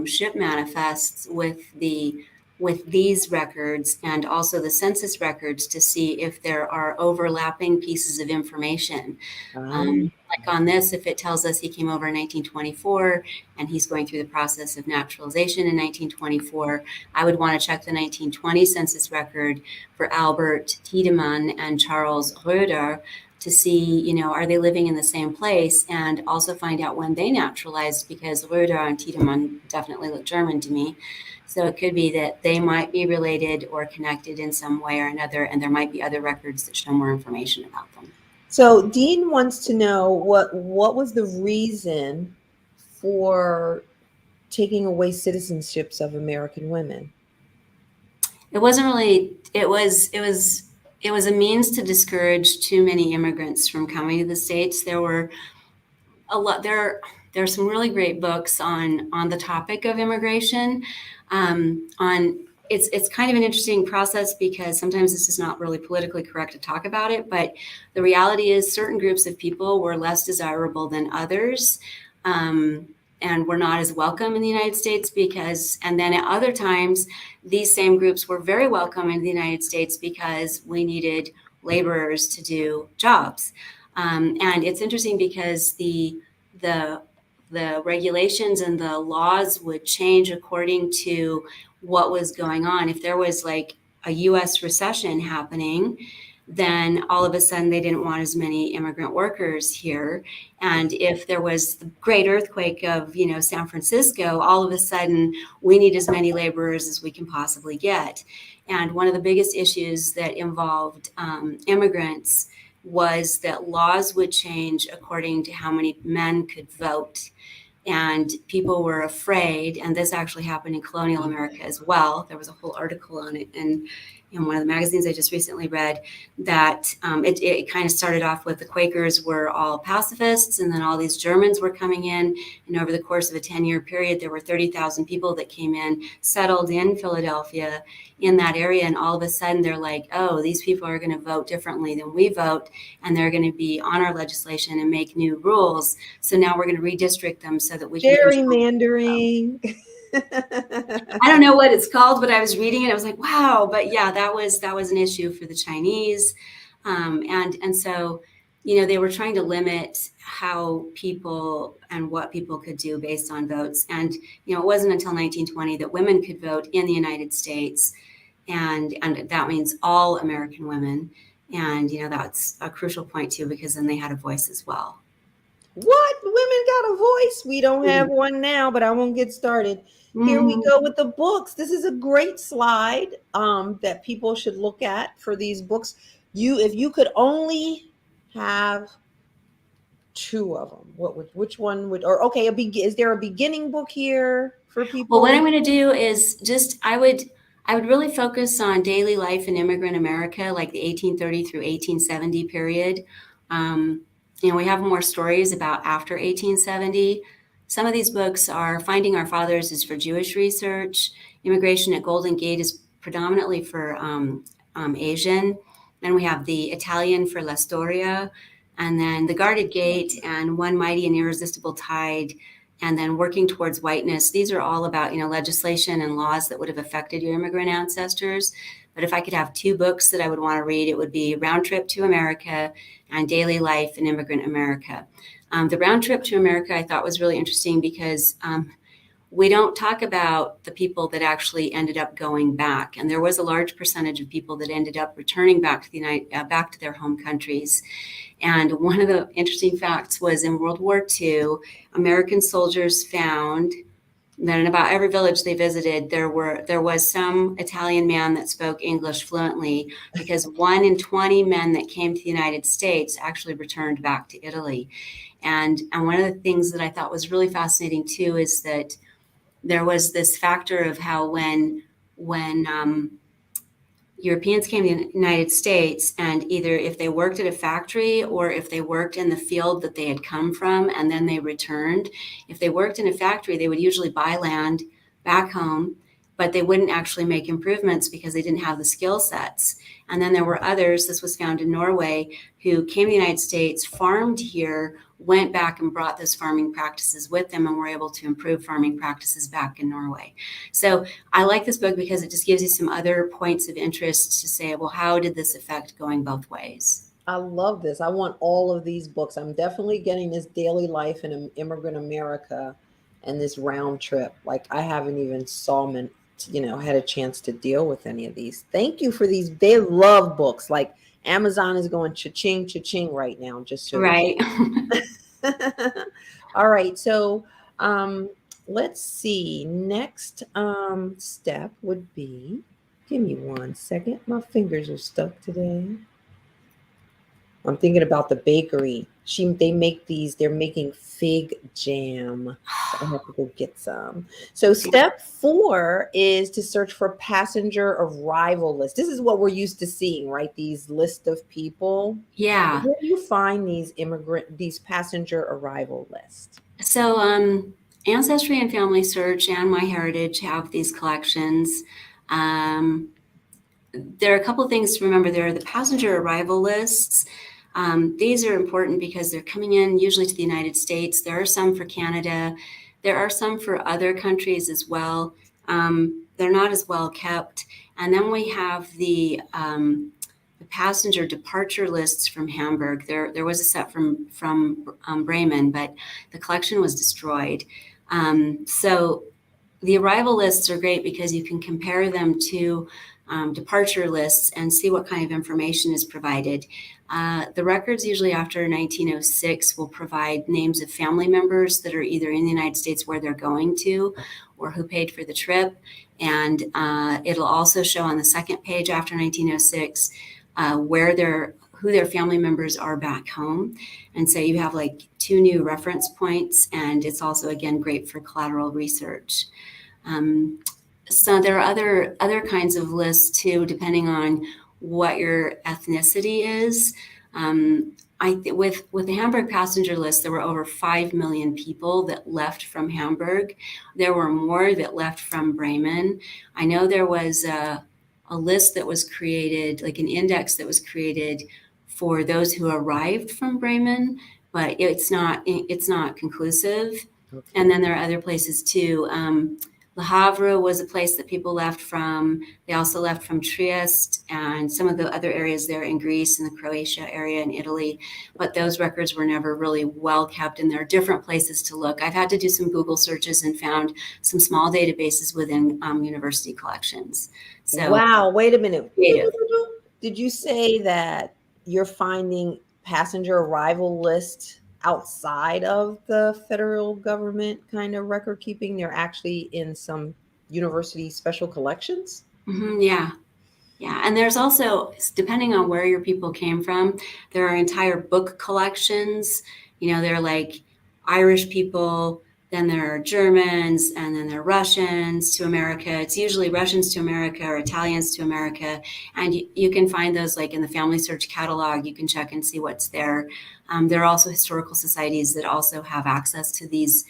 ship manifests with these records and also the census records to see if there are overlapping pieces of information. Like on this, if it tells us he came over in 1924 and he's going through the process of naturalization in 1924, I would want to check the 1920 census record for Albert Tiedemann and Charles Röder to see, are they living in the same place, and also find out when they naturalized, because Röder and Tiedemann definitely look German to me. So it could be that they might be related or connected in some way or another, and there might be other records that show more information about them. So Dean wants to know what was the reason for taking away citizenships of American women? It wasn't really. It was a means to discourage too many immigrants from coming to the States. There were a lot. There are some really great books on the topic of immigration. It's kind of an interesting process because sometimes this is not really politically correct to talk about it, but the reality is certain groups of people were less desirable than others, and were not as welcome in the United States and then at other times, these same groups were very welcome in the United States because we needed laborers to do jobs. And it's interesting because the regulations and the laws would change according to what was going on. If there was like a U.S. recession happening, then all of a sudden they didn't want as many immigrant workers here. And if there was the great earthquake of, San Francisco, all of a sudden we need as many laborers as we can possibly get. And one of the biggest issues that involved immigrants was that laws would change according to how many men could vote. And people were afraid, and this actually happened in colonial America as well. There was a whole article on it in one of the magazines I just recently read, that it kind of started off with the Quakers were all pacifists, and then all these Germans were coming in. And over the course of a 10-year period, there were 30,000 people that came in, settled in Philadelphia in that area. And all of a sudden they're like, oh, these people are going to vote differently than we vote, and they're going to be on our legislation and make new rules. So now we're going to redistrict them so that we can gerrymandering. I don't know what it's called, but I was reading it. I was like, wow. But yeah, that was an issue for the Chinese. And so, they were trying to limit how people and what people could do based on votes. And, it wasn't until 1920 that women could vote in the United States. And that means all American women. And, that's a crucial point too, because then they had a voice as well. What? Women got a voice? We don't have one now, but I won't get started. Here we go with the books. This is a great slide that people should look at for these books. If you could only have two of them, which one would, or okay, is there a beginning book here for people? Well, what I'm going to do is I would really focus on daily life in immigrant America, like the 1830 through 1870 period. We have more stories about after 1870. Some of these books are Finding Our Fathers is for Jewish research. Immigration at Golden Gate is predominantly for Asian. Then we have the Italian for La Storia, and then The Guarded Gate and One Mighty and Irresistible Tide, and then Working Towards Whiteness. These are all about, legislation and laws that would have affected your immigrant ancestors. But if I could have two books that I would want to read, it would be Round Trip to America and Daily Life in Immigrant America. The Round Trip to America I thought was really interesting because we don't talk about the people that actually ended up going back. And there was a large percentage of people that ended up returning back to back to their home countries. And one of the interesting facts was in World War II, American soldiers found that in about every village they visited, there was some Italian man that spoke English fluently, because 1 in 20 men that came to the United States actually returned back to Italy. And one of the things that I thought was really fascinating too is that there was this factor of how when Europeans came to the United States, and either if they worked at a factory or if they worked in the field that they had come from and then they returned, if they worked in a factory, they would usually buy land back home, but they wouldn't actually make improvements because they didn't have the skill sets. And then there were others, this was found in Norway, who came to the United States, farmed here, went back and brought those farming practices with them and were able to improve farming practices back in Norway. So I like this book because it just gives you some other points of interest to say, well, how did this affect going both ways? I love this. I want all of these books. I'm definitely getting this Daily Life in Immigrant America and this Round Trip. Like, I haven't even had a chance to deal with any of these. Thank you for these. They love books. Like, Amazon is going cha-ching, cha-ching right now. Just so right. All right. So let's see. Next step would be, give me 1 second. My fingers are stuck today. I'm thinking about the bakery. They're making fig jam. So I have to go get some. So step 4 is to search for passenger arrival list. This is what we're used to seeing, right? These lists of people. Yeah. Where do you find these passenger arrival lists? So Ancestry and Family Search and MyHeritage have these collections. There are a couple of things to remember. There are the passenger arrival lists. These are important because they're coming in usually to the United States. There are some for Canada. There are some for other countries as well. They're not as well kept. And then we have the passenger departure lists from Hamburg. There was a set from Bremen, but the collection was destroyed. So the arrival lists are great because you can compare them to departure lists and see what kind of information is provided. The records usually after 1906 will provide names of family members that are either in the United States where they're going to or who paid for the trip. And it'll also show on the second page after 1906 who their family members are back home. And so you have like 2 new reference points, and it's also, again, great for collateral research. So there are other kinds of lists too, depending on what your ethnicity is. With the Hamburg passenger list, there were over 5 million people that left from Hamburg. There were more that left from Bremen. I know there was a list that was created, like an index that was created for those who arrived from Bremen, but it's not conclusive. Okay. And then there are other places too. Le Havre was a place that people left from. They also left from Trieste and some of the other areas there in Greece and the Croatia area in Italy. But those records were never really well kept, and there are different places to look. I've had to do some Google searches and found some small databases within university collections. So wow, wait a minute. creative. Did you say that you're finding passenger arrival lists outside of the federal government kind of record keeping? They're actually in some university special collections? Yeah. Yeah. And there's also, depending on where your people came from, there are entire book collections. They're like Irish people, then there are Germans, and then there are Russians to America. It's usually Russians to America or Italians to America. And you can find those like in the Family Search catalog. You can check and see what's there. There are also historical societies that also have access to these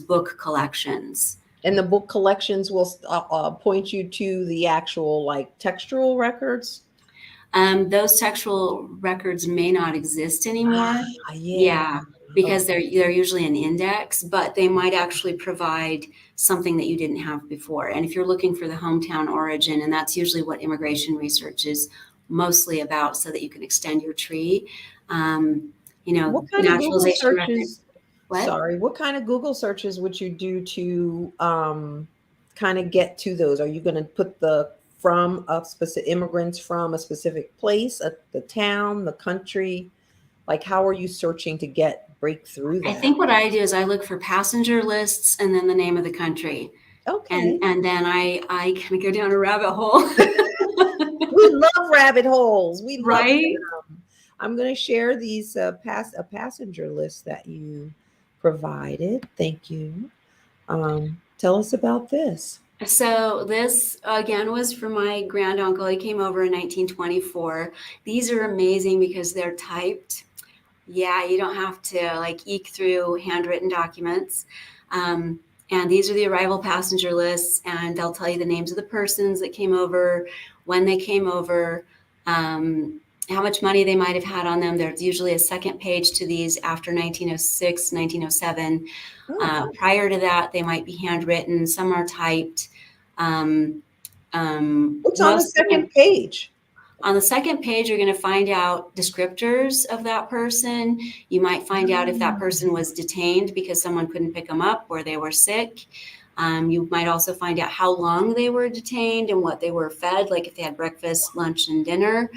book collections. And the book collections will point you to the actual like textual records? Those textual records may not exist anymore. Yeah. Because they're usually an index, but they might actually provide something that you didn't have before. And if you're looking for the hometown origin, and that's usually what immigration research is mostly about, so that you can extend your tree. What kind of Google searches? What kind of Google searches would you do to kind of get to those? Are you going to put from a specific immigrants from a specific place, the town, the country? Like, how are you searching to break through that? I think what I do is I look for passenger lists and then the name of the country. Okay. And then I kind of go down a rabbit hole. We love rabbit holes. We love right. them. I'm going to share these a passenger list that you provided. Thank you. Tell us about this. So this, again, was for my granduncle. He came over in 1924. These are amazing because they're typed. Yeah, you don't have to like eke through handwritten documents. And these are the arrival passenger lists, and they'll tell you the names of the persons that came over, when they came over, how much money they might have had on them. There's usually a second page to these after 1906, 1907. Prior to that, they might be handwritten. Some are typed. What's on the second page? On the second page, you're going to find out descriptors of that person. You might find out if that person was detained because someone couldn't pick them up or they were sick. You might also find out how long they were detained and what they were fed, like if they had breakfast, lunch, and dinner.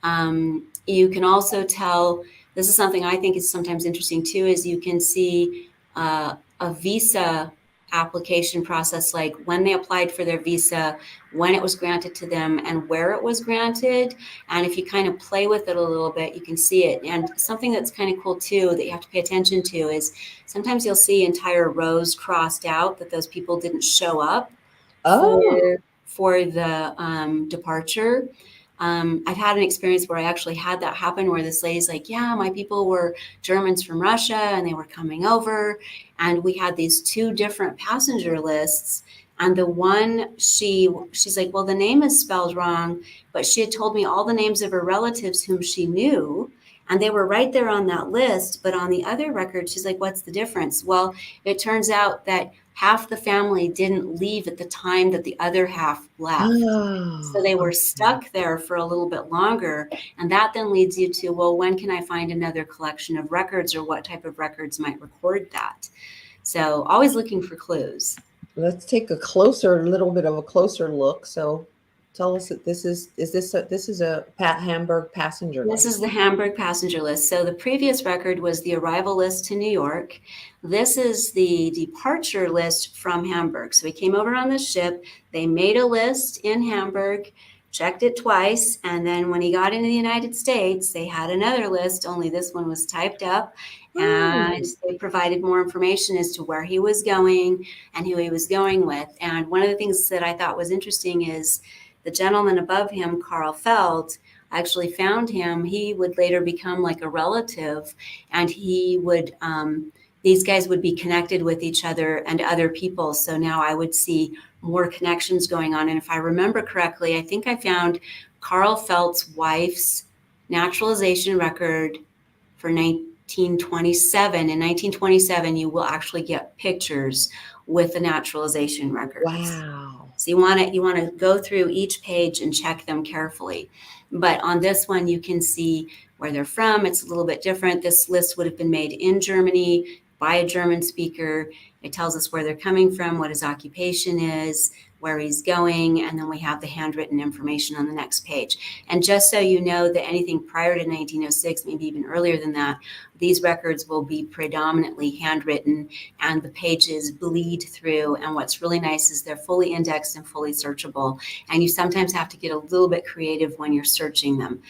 You can also tell, this is something I think is sometimes interesting too, is you can see a visa application process, like when they applied for their visa, when it was granted to them, and where it was granted. And if you kind of play with it a little bit, you can see it. And something that's kind of cool too that you have to pay attention to is sometimes you'll see entire rows crossed out that those people didn't show up for the departure. I've had an experience where I actually had that happen, where this lady's like, yeah, my people were Germans from Russia and they were coming over. And we had these two different passenger lists. And the one, she's like, well, the name is spelled wrong, but she had told me all the names of her relatives whom she knew. And they were right there on that list. But on the other record, she's like, what's the difference? Well, it turns out that half the family didn't leave at the time that the other half left. So they were stuck there for a little bit longer. And that then leads you to, well, when can I find another collection of records, or what type of records might record that? So always looking for clues. Let's take a little bit of a closer look. So tell us that this is a Hamburg passenger list. This is the Hamburg passenger list. So the previous record was the arrival list to New York. This is the departure list from Hamburg. So he came over on the ship. They made a list in Hamburg, checked it twice, and then when he got into the United States, they had another list, only this one was typed up, and they provided more information as to where he was going and who he was going with. And one of the things that I thought was interesting is the gentleman above him, Carl Feld, actually found him. He would later become like a relative, and he would, these guys would be connected with each other and other people. So now I would see more connections going on. And if I remember correctly, I think I found Carl Feld's wife's naturalization record for 1927. In 1927, you will actually get pictures with the naturalization records. Wow. So you want to go through each page and check them carefully. But on this one, you can see where they're from. It's a little bit different. This list would have been made in Germany by a German speaker. It tells us where they're coming from, what his occupation is, where he's going, and then we have the handwritten information on the next page. And just so you know that anything prior to 1906, maybe even earlier than that, these records will be predominantly handwritten and the pages bleed through. And what's really nice is they're fully indexed and fully searchable. And you sometimes have to get a little bit creative when you're searching them.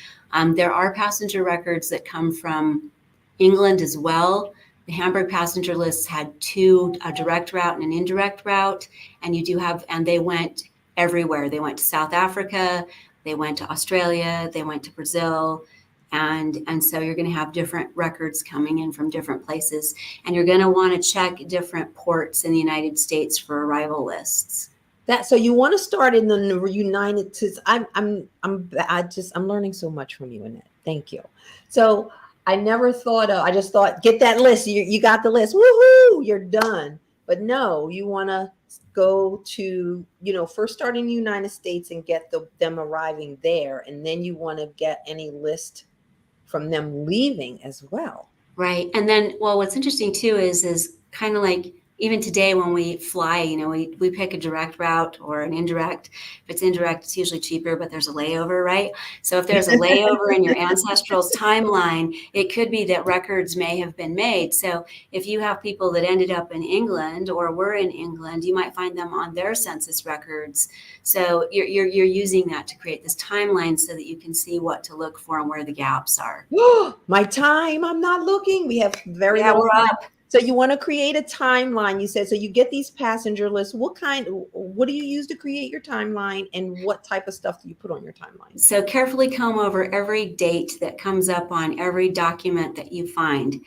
There are passenger records that come from England as well. The Hamburg passenger lists had two, a direct route and an indirect route. And they went everywhere. They went to South Africa, they went to Australia, they went to Brazil. And so you're going to have different records coming in from different places. And you're going to want to check different ports in the United States for arrival lists. So you want to start in the United States. I'm learning so much from you, Annette. Thank you. So I never thought I just thought, get that list. You got the list. Woohoo, you're done. But no, you want to go to, first start in the United States and get them arriving there. And then you want to get any list from them leaving as well. Right. And then, what's interesting too is kind of like, even today when we fly, we pick a direct route or an indirect. If it's indirect, it's usually cheaper, but there's a layover, right? So if there's a layover in your ancestral's timeline, it could be that records may have been made. So if you have people that ended up in England or were in England, you might find them on their census records. So you're using that to create this timeline so that you can see what to look for and where the gaps are. My time, I'm not looking. We have very little we're time. up. So you want to create a timeline, you said. So you get these passenger lists. What do you use to create your timeline, and what type of stuff do you put on your timeline? So carefully comb over every date that comes up on every document that you find.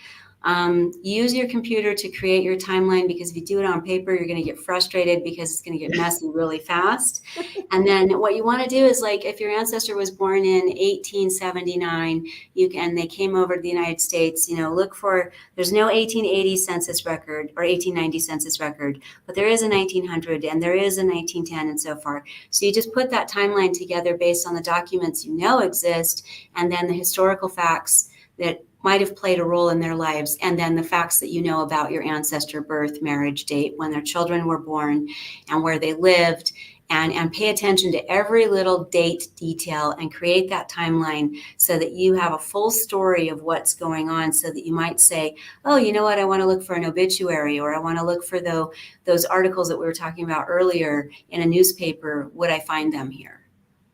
Use your computer to create your timeline, because if you do it on paper, you're going to get frustrated because it's going to get messy really fast. And then what you want to do is, like, if your ancestor was born in 1879, they came over to the United States, look for, there's no 1880 census record or 1890 census record, but there is a 1900 and there is a 1910 and so far. So you just put that timeline together based on the documents exist, and then the historical facts that might have played a role in their lives, and then the facts that you know about your ancestor, birth, marriage date, when their children were born, and where they lived, and pay attention to every little date detail and create that timeline so that you have a full story of what's going on, so that you might say, oh, you know what, I want to look for an obituary, or I want to look for those articles that we were talking about earlier in a newspaper. Would I find them here?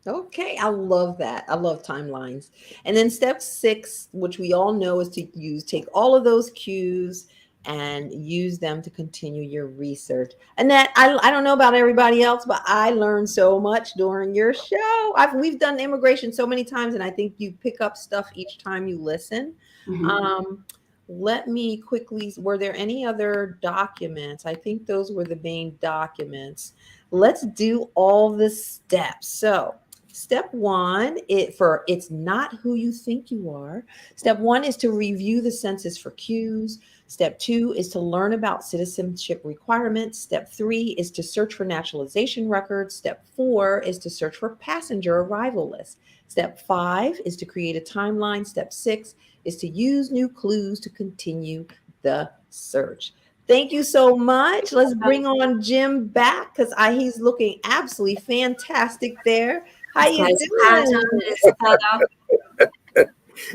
Okay, I love that. I love timelines. And then step 6, which we all know, is to take all of those cues and use them to continue your research. Annette, I don't know about everybody else, but I learned so much during your show. We've done immigration so many times, and I think you pick up stuff each time you listen. Mm-hmm. Let me quickly, were there any other documents? I think those were the main documents. Let's do all the steps. So step 1, it's not who you think you are. Step 1 is to review the census for cues. Step 2 is to learn about citizenship requirements. Step 3 is to search for naturalization records. Step 4 is to search for passenger arrival lists. Step 5 is to create a timeline. Step 6 is to use new clues to continue the search. Thank you so much. Let's bring on Jim back, because he's looking absolutely fantastic there. How you doing?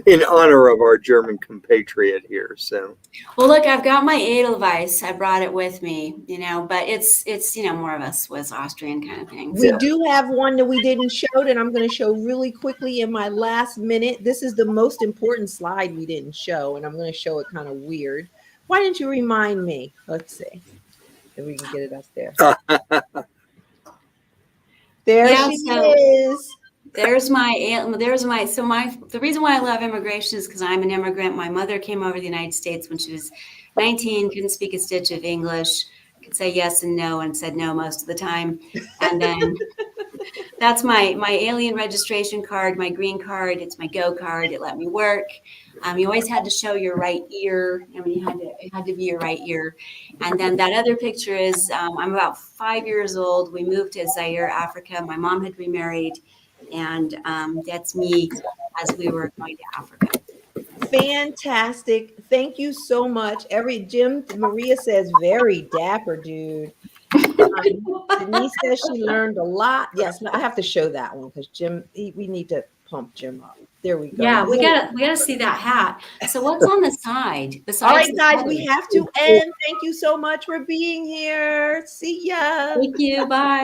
In honor of our German compatriot here. So, well, look, I've got my Edelweiss. I brought it with me, but it's more of a Swiss Austrian kind of thing. We do have one that we didn't show, and I'm going to show really quickly in my last minute. This is the most important slide we didn't show, and I'm going to show it kind of weird. Why didn't you remind me? Let's see if we can get it up there. There she is. There's my, the reason why I love immigration is because I'm an immigrant. My mother came over to the United States when she was 19, couldn't speak a stitch of English, could say yes and no, and said no most of the time. And then That's my alien registration card, my green card. It's my go card. It let me work. You always had to show your right ear. I mean, it had to be your right ear. And then that other picture is I'm about 5 years old. We moved to Zaire, Africa. My mom had remarried, and that's me as we were going to Africa. Fantastic. Thank you so much. Jim Maria says very dapper, dude. Denise says she learned a lot. Yes, I have to show that one because we need to pump Jim up. There we go. Yeah, we gotta see that hat. So what's on the side? All right, The guys, color? we have to end. Thank you so much for being here. See ya. Thank you. Bye.